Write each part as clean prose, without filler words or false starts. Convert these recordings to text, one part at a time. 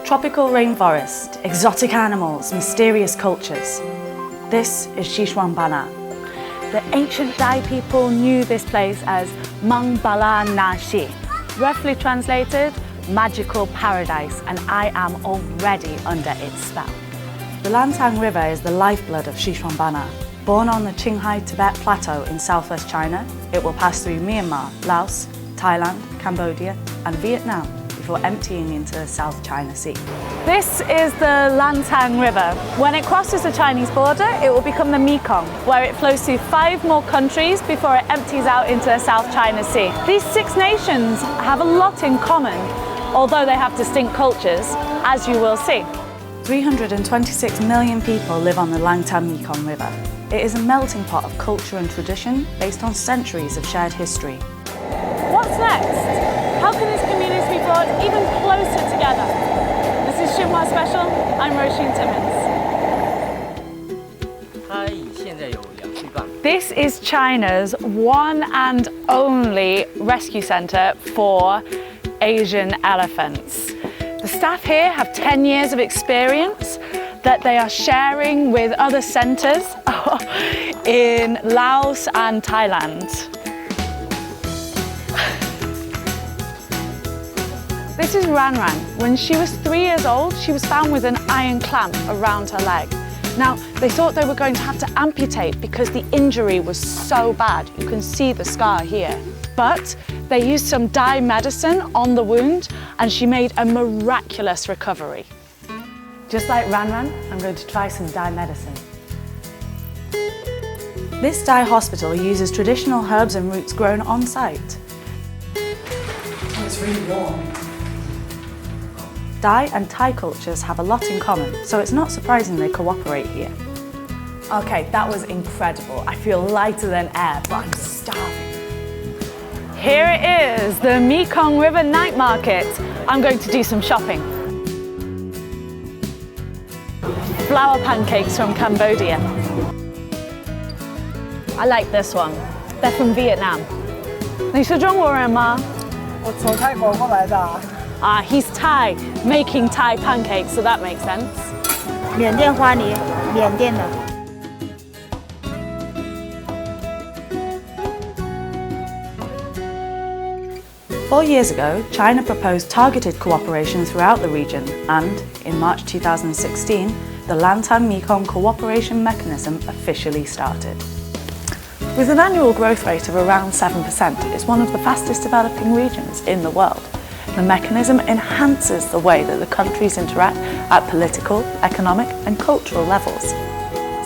Tropical rainforest, exotic animals, mysterious cultures. This is Xinhua. The ancient Dai people knew this place as Mang Bala Na Shi, roughly translated, magical paradise, and I am already under its spell. The Lancang River is the lifeblood of Xinhua. Born on the Qinghai Tibet Plateau in southwest China, it will pass through Myanmar, Laos, Thailand, Cambodia and Vietnam before emptying into the South China Sea. This is the Lancang River. When it crosses the Chinese border, it will become the Mekong, where it flows through 5 more countries before it empties out into the South China Sea. These 6 nations have a lot in common, although they have distinct cultures, as you will see. 326 million people live on the Lancang-Mekong River. It is a melting pot of culture and tradition based on centuries of shared history. What's next? How can these communities be brought even closer together? This is Xinhua Special. I'm Roisin Timmins. This is China's one and only rescue centre for Asian elephants. The staff here have 10 years of experience that they are sharing with other centres in Laos and Thailand. This is Ran Ran. When she was 3 years old, she was found with an iron clamp around her leg. Now, they thought they were going to have to amputate because the injury was so bad. You can see the scar here. But they used some dye medicine on the wound and she made a miraculous recovery. Just like Ran Ran, I'm going to try some dye medicine. This dye hospital uses traditional herbs and roots grown on site. Oh, it's really warm. Dai and Thai cultures have a lot in common, so it's not surprising they cooperate here. Okay, that was incredible. I feel lighter than air, but I'm starving. Here it is, the Mekong River Night Market. I'm going to do some shopping. Flour pancakes from Cambodia. I like this one. They're from Vietnam. 你是中国人吗？我从泰国过来的。He's Thai, making Thai pancakes, so that makes sense. 缅甸花梨，缅甸的。 4 years ago, China proposed targeted cooperation throughout the region and, in March 2016, the Lancang-Mekong Cooperation Mechanism officially started. With an annual growth rate of around 7%, it's one of the fastest developing regions in the world. The mechanism enhances the way that the countries interact at political, economic and cultural levels.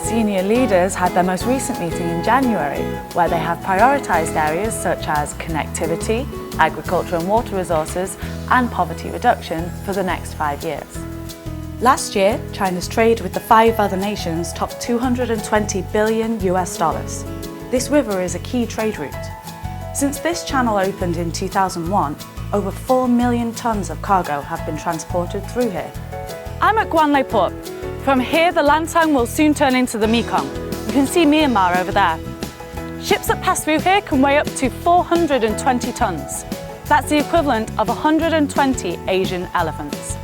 Senior leaders had their most recent meeting in January, where they have prioritised areas such as connectivity, agriculture and water resources and poverty reduction for the next 5 years. Last year, China's trade with the 5 other nations topped $220 billion. This river is a key trade route. Since this channel opened in 2001, over 4 million tonnes of cargo have been transported through here. I'm at Guanlei Port. From here, the Lancang will soon turn into the Mekong. You can see Myanmar over there. Ships that pass through here can weigh up to 420 tonnes. That's the equivalent of 120 Asian elephants.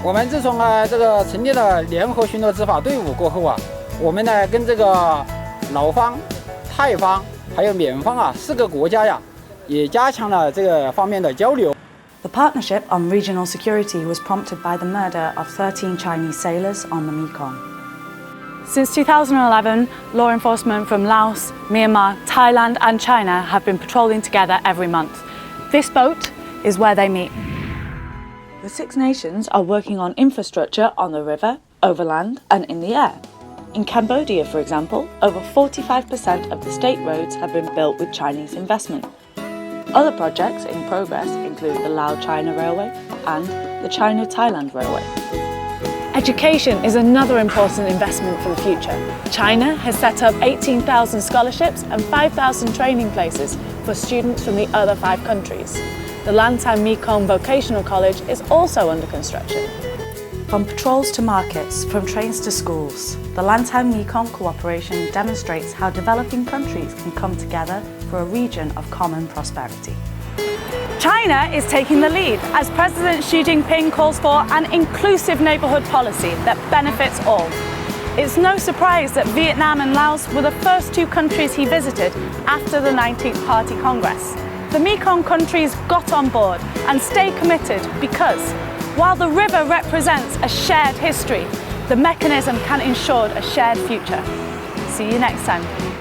我们自从这个成立了联合巡逻执法队伍过后我们呢跟这个老方、泰方还有缅方4个国家也加强了这个方面的交流。 The partnership on regional security was prompted by the murder of 13 Chinese sailors on the Mekong. Since 2011, law enforcement from Laos, Myanmar, Thailand and China have been patrolling together every month. This boat is where they meet. The 6 nations are working on infrastructure on the river, overland and in the air. In Cambodia, for example, over 45% of the state roads have been built with Chinese investment. Other projects in progress include the Lao-China Railway and the China-Thailand Railway. Education is another important investment for the future. China has set up 18,000 scholarships and 5,000 training places for students from the other 5 countries. The Lancang-Mekong Vocational College is also under construction. From patrols to markets, from trains to schools, the Lancang-Mekong cooperation demonstrates how developing countries can come together for a region of common prosperity. China is taking the lead as President Xi Jinping calls for an inclusive neighbourhood policy that benefits all. It's no surprise that Vietnam and Laos were the first two countries he visited after the 19th Party Congress. The Mekong countries got on board and stay committed because, while the river represents a shared history, the mechanism can ensure a shared future. See you next time.